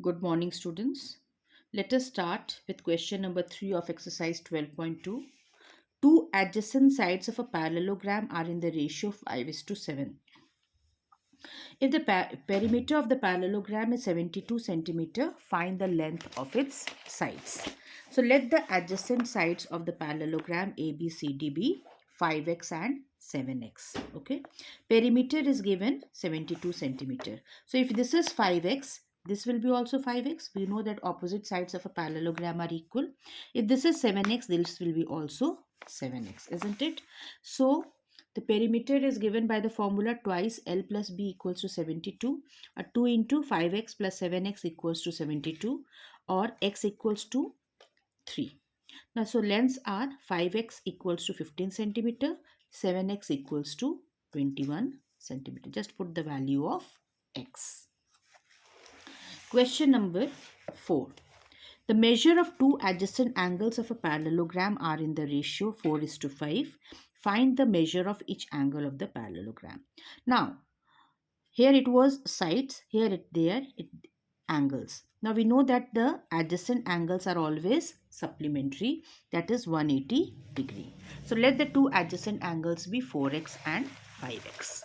Good morning, students. Let us start with question number 3 of exercise 12.2. Two adjacent sides of a parallelogram are in the ratio 5 is to 7. If the perimeter of the parallelogram is 72 centimeter, find the length of its sides. So let the adjacent sides of the parallelogram ABCD be 5x and 7x. Okay. Perimeter is given 72 centimeter. So if this is 5x, this will be also 5x. We know that opposite sides of a parallelogram are equal. If this is 7x, this will be also 7x, isn't it? So the perimeter is given by the formula twice L plus B equals to 72. 2 into 5x plus 7x equals to 72, or x equals to 3. Now, so lengths are 5x equals to 15 centimeter, 7x equals to 21 centimeter. Just put the value of x. Question number 4. The measure of two adjacent angles of a parallelogram are in the ratio 4 is to 5. Find the measure of each angle of the parallelogram. Now, here it was sides, here it angles. Now we know that the adjacent angles are always supplementary, that is 180 degree. So let the two adjacent angles be 4x and 5x.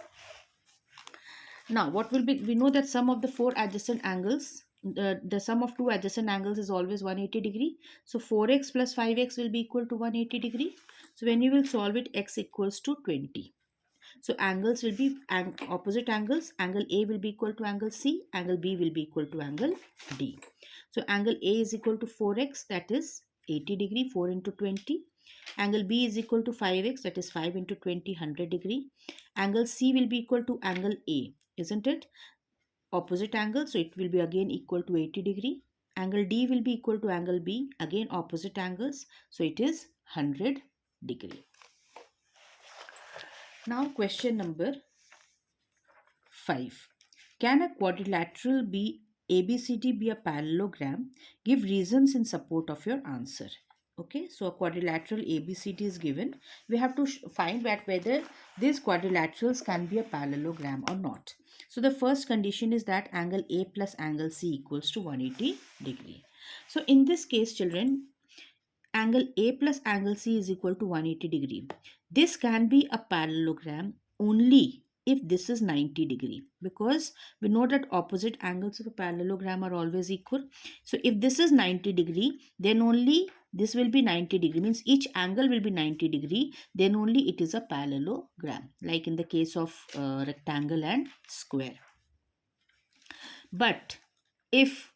Now, what will be, we know that sum of the four adjacent angles, the sum of two adjacent angles is always 180 degree. So, 4x plus 5x will be equal to 180 degree. So, when you will solve it, x equals to 20. So, angles will be opposite angles. Angle A will be equal to angle C. Angle B will be equal to angle D. So, angle A is equal to 4x, that is 80 degree, 4 into 20. Angle B is equal to 5x, that is 5 into 20, 100 degree. Angle C will be equal to angle A, isn't it? Opposite angle, so it will be again equal to 80 degree. Angle D will be equal to angle B, again opposite angles, so it is 100 degree. Now question number 5. Can a quadrilateral be ABCD be a parallelogram? Give reasons in support of your answer. Okay, so a quadrilateral ABCD is given. We have to find out whether these quadrilaterals can be a parallelogram or not. So the first condition is that angle A plus angle C equals to 180 degree. So in this case, children, angle A plus angle C is equal to 180 degree. This can be a parallelogram only if this is 90 degree, because we know that opposite angles of a parallelogram are always equal. So if this is 90 degree, then only this will be 90 degree, means each angle will be 90 degree, then only it is a parallelogram, like in the case of rectangle and square. But if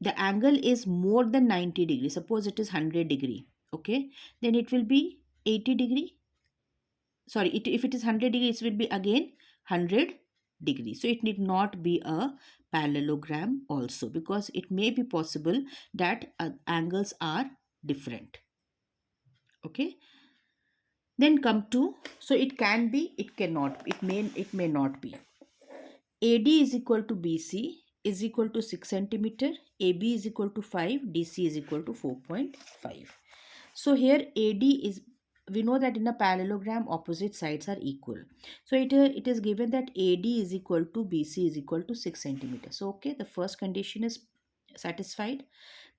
the angle is more than 90 degree, suppose it is 100 degree, okay, then it will be 80 degree. Sorry, if it is 100 degree, it will be again 100 degree. So it need not be a parallelogram also, because it may be possible that angles are different. Okay, then come to, so it can be, it cannot, it may not be. AD is equal to BC is equal to 6 centimeter, AB is equal to 5, DC is equal to 4.5. So here AD is, we know that in a parallelogram opposite sides are equal. So it is given that AD is equal to BC is equal to 6 centimeter. So okay, the first condition is satisfied.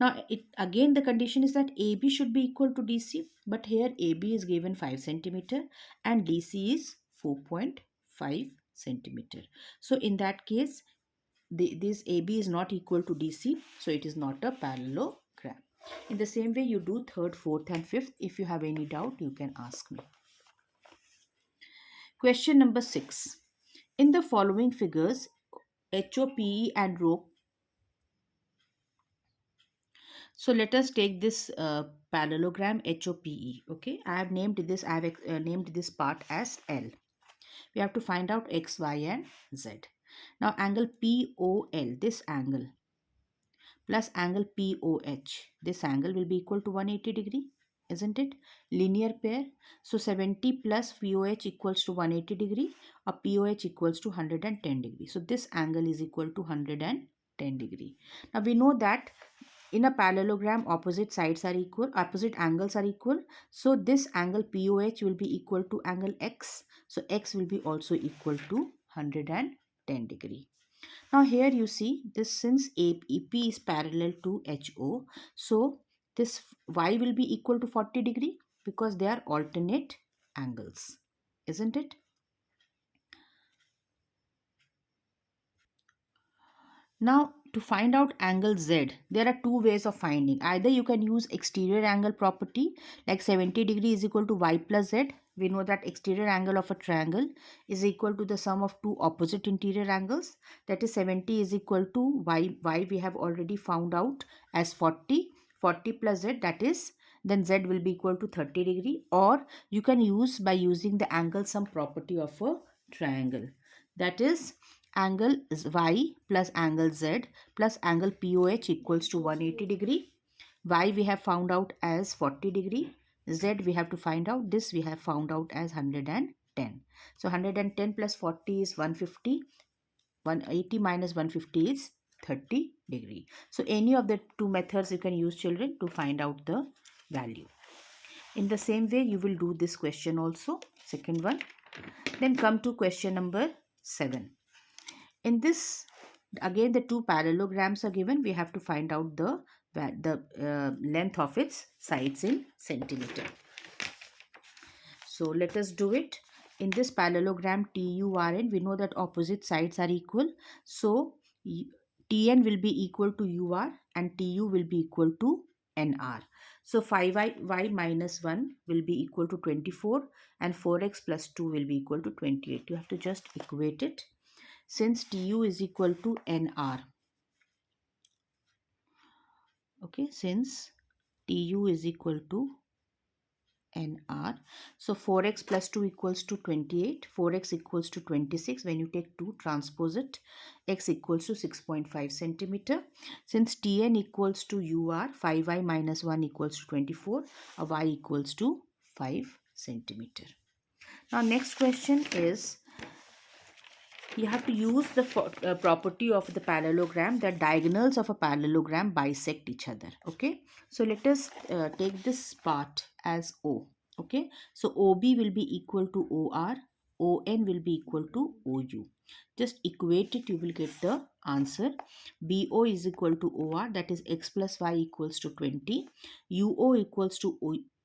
Now it again, the condition is that AB should be equal to DC, but here AB is given 5 centimeter and DC is 4.5 centimeter. So in that case, this AB is not equal to DC, so it is not a parallelogram. In the same way, you do third, fourth and fifth. If you have any doubt, you can ask me. Question number 6. In the following figures, HOPE and rho. So let us take this parallelogram HOPE. Okay, I have named this. I have named this part as L. We have to find out X, Y, and Z. Now angle POL, this angle, plus angle POH, this angle will be equal to 180 degree, isn't it? Linear pair. So 70 plus POH equals to 180 degree, or POH equals to 110 degree. So this angle is equal to 110 degree. Now we know that in a parallelogram opposite sides are equal, opposite angles are equal. So this angle POH will be equal to angle X. So X will be also equal to 110 degree. Now here you see this, since AP is parallel to HO, so this Y will be equal to 40 degree because they are alternate angles, isn't it? Now, to find out angle Z, there are two ways of finding. Either you can use exterior angle property, like 70 degree is equal to Y plus Z. We know that exterior angle of a triangle is equal to the sum of two opposite interior angles. That is 70 is equal to Y we have already found out as 40. 40 plus Z, that is, then Z will be equal to 30 degree. Or you can use by using the angle sum property of a triangle. That is, angle is y plus angle z plus angle POH equals to 180 degree. Y we have found out as 40 degree. Z we have to find out. This we have found out as 110. So 110 plus 40 is 150. 180 minus 150 is 30 degree. So any of the two methods you can use, children, to find out the value. In the same way you will do this question also, second one. Then come to question number 7. In this, again the two parallelograms are given. We have to find out the length of its sides in centimeter. So let us do it. In this parallelogram TURN, we know that opposite sides are equal. So TN will be equal to UR and TU will be equal to NR. So 5y minus 1 will be equal to 24 and 4x plus 2 will be equal to 28. You have to just equate it. Since TU is equal to NR, okay, since TU is equal to NR, so 4x plus 2 equals to 28, 4x equals to 26. When you take 2, transpose it, x equals to 6.5 centimeter. Since TN equals to UR, 5y minus 1 equals to 24, y equals to 5 centimeter. Now next question is, you have to use the property of the parallelogram that diagonals of a parallelogram bisect each other. Okay, so let us take this part as O. Okay, so OB will be equal to OR, ON will be equal to OU. Just equate it, you will get the answer. BO is equal to OR, that is x plus y equals to 20. UO equals to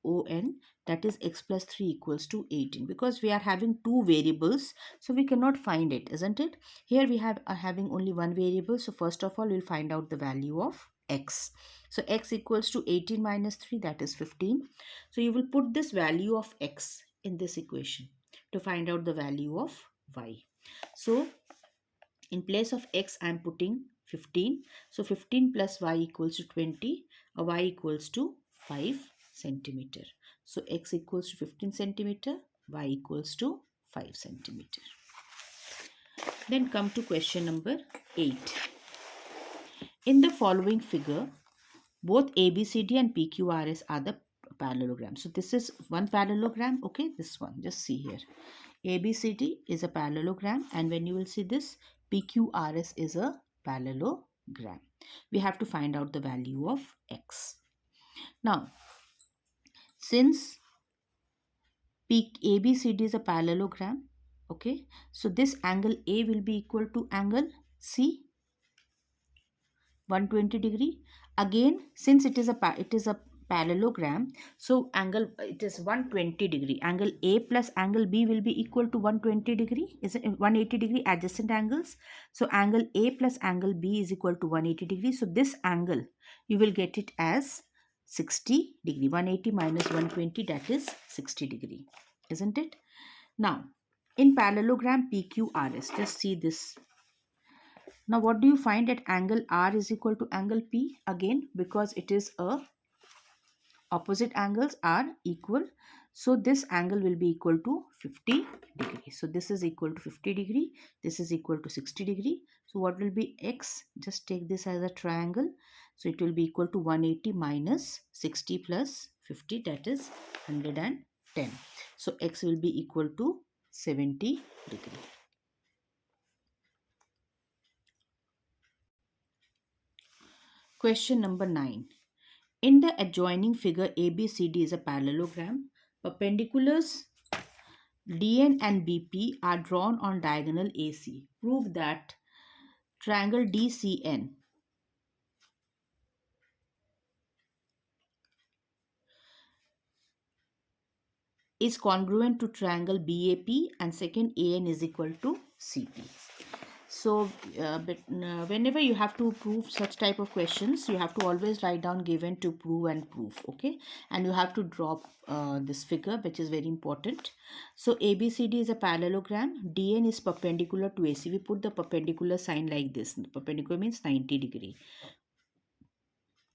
ON, that is x plus 3 equals to 18. Because we are having two variables, so we cannot find it, isn't it? Here we are having only one variable, so first of all we'll find out the value of x. So x equals to 18 minus 3, that is 15. So you will put this value of x in this equation to find out the value of y. So in place of x I am putting 15. So 15 plus y equals to 20, y equals to 5 centimeter. So x equals to 15 centimeter, y equals to 5 centimeter. Then come to question number 8. In the following figure, both ABCD and PQRS are the parallelogram. So this is one parallelogram. Okay, this one, just see here. ABCD is a parallelogram, and when you will see this, PQRS is a parallelogram. We have to find out the value of x. Now, since ABCD is a parallelogram, okay, so this angle A will be equal to angle C, 120 degree. Again, since it is a parallelogram, so angle, it is 120 degree. Angle A plus angle B will be equal to 120 degree, is it 180 degree adjacent angles. So angle A plus angle B is equal to 180 degree. So this angle you will get it as 60 degree. 180 minus 120, that is 60 degree, isn't it? Now in parallelogram PQRS, just see this. Now what do you find at angle R is equal to angle P? Again, because it is a opposite angles are equal, so this angle will be equal to 50 degree. So this is equal to 50 degree, this is equal to 60 degree. So what will be x? Just take this as a triangle. So it will be equal to 180 minus 60 plus 50, that is 110. So x will be equal to 70 degree. Question number 9. In the adjoining figure, ABCD is a parallelogram. Perpendiculars DN and BP are drawn on diagonal AC. Prove that triangle DCN is congruent to triangle BAP, and second AN is equal to CP. So whenever you have to prove such type of questions, you have to always write down given to prove and proof, okay? And you have to drop this figure, which is very important. So ABCD is a parallelogram. DN is perpendicular to AC. We put the perpendicular sign like this. Perpendicular means 90 degree.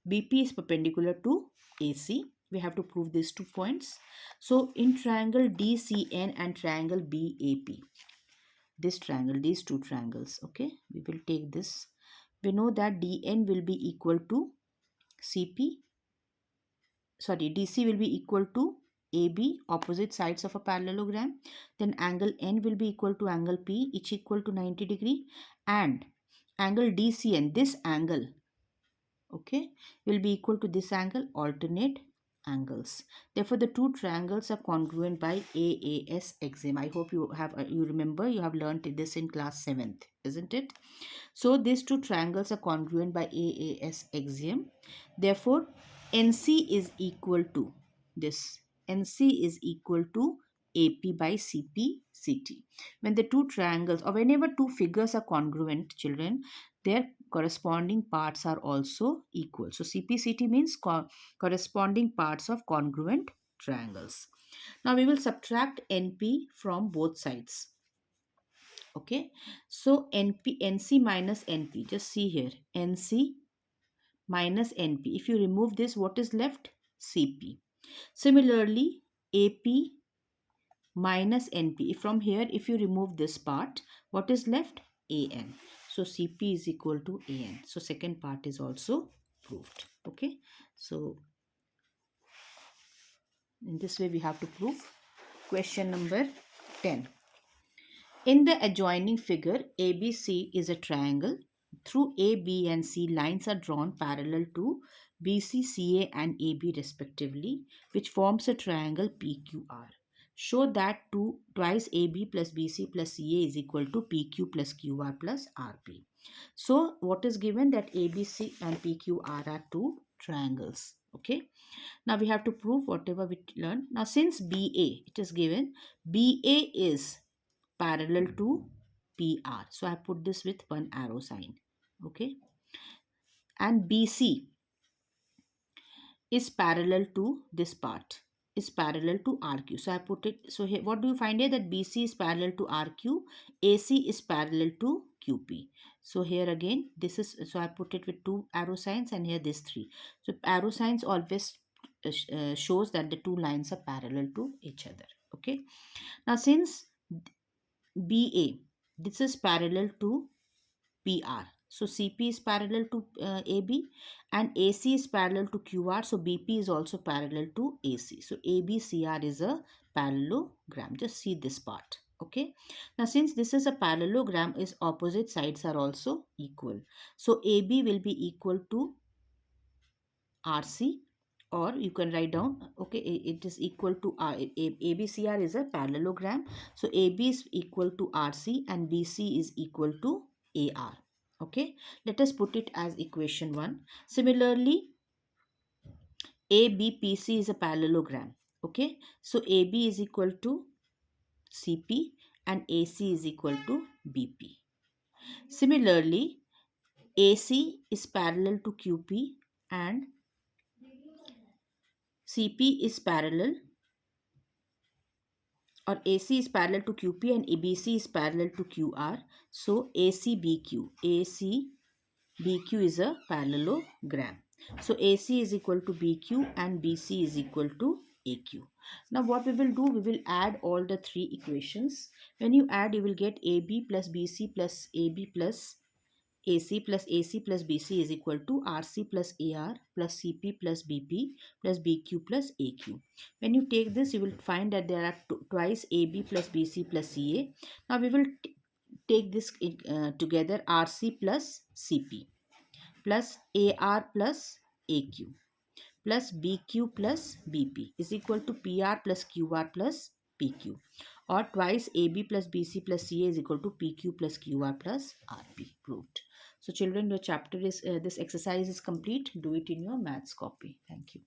BP is perpendicular to AC. We have to prove these 2 points. So in triangle DCN and triangle BAP, this triangle, these two triangles, okay, we will take this. We know that DN will be equal to CP, sorry, DC will be equal to AB, opposite sides of a parallelogram. Then angle N will be equal to angle P, each equal to 90 degree, and angle DCN, this angle, okay, will be equal to this angle, alternate angles. Therefore the two triangles are congruent by AAS axiom. I hope you have you remember, you have learned this in class 7th, isn't it? So these two triangles are congruent by AAS axiom. Therefore NC is equal to this. NC is equal to AP by CP CT. When the two triangles, or whenever two figures are congruent, children, their corresponding parts are also equal. So CPCT means corresponding parts of congruent triangles. Now we will subtract NP from both sides. Okay, so NC minus NP, just see here, NC minus NP. If you remove this, what is left? CP. Similarly, AP minus NP. From here, if you remove this part, what is left? AN. So CP is equal to AN. So second part is also proved. Okay. So in this way we have to prove. Question number 10. In the adjoining figure, ABC is a triangle. Through A, B and C, lines are drawn parallel to BC, CA and AB respectively, which forms a triangle PQR. Show that twice AB plus BC plus CA is equal to PQ plus QR plus RP. So what is given? That ABC and PQR are two triangles. Okay. Now we have to prove whatever we learned. Now since BA, it is given, BA is parallel to PR. So I put this with one arrow sign. Okay. And BC is parallel to this part, is parallel to RQ. So I put it, so here what do you find here? That BC is parallel to RQ, AC is parallel to QP. So here again, this is, so I put it with two arrow signs, and here this three. So arrow signs always shows that the two lines are parallel to each other. Okay. Now since BA, this is parallel to PR. So CP is parallel to AB, and AC is parallel to QR. So BP is also parallel to AC. So ABCR is a parallelogram. Just see this part. Okay. Now since this is a parallelogram, its opposite sides are also equal. So AB will be equal to RC, or you can write down, okay, it is equal to ABCR is a parallelogram. So AB is equal to RC and BC is equal to AR. Okay, let us put it as equation 1. Similarly, ABPC is a parallelogram. Okay, so AB is equal to CP and AC is equal to BP. Similarly, AC is parallel to QP and CP is parallel, or AC is parallel to QP and ABC is parallel to QR. So ACBQ, ACBQ is a parallelogram. So AC is equal to BQ and BC is equal to AQ. Now what we will do, we will add all the three equations. When you add, you will get AB plus BC plus AB plus AC plus AC plus BC is equal to RC plus AR plus CP plus BP plus BQ plus AQ. When you take this, you will find that there are twice AB plus BC plus CA. Now we will take this together, RC plus CP plus AR plus AQ plus BQ plus BP is equal to PR plus QR plus PQ, or twice AB plus BC plus CA is equal to PQ plus QR plus RP. Proved. So children, your chapter is this exercise is complete. Do it in your maths copy. Thank you.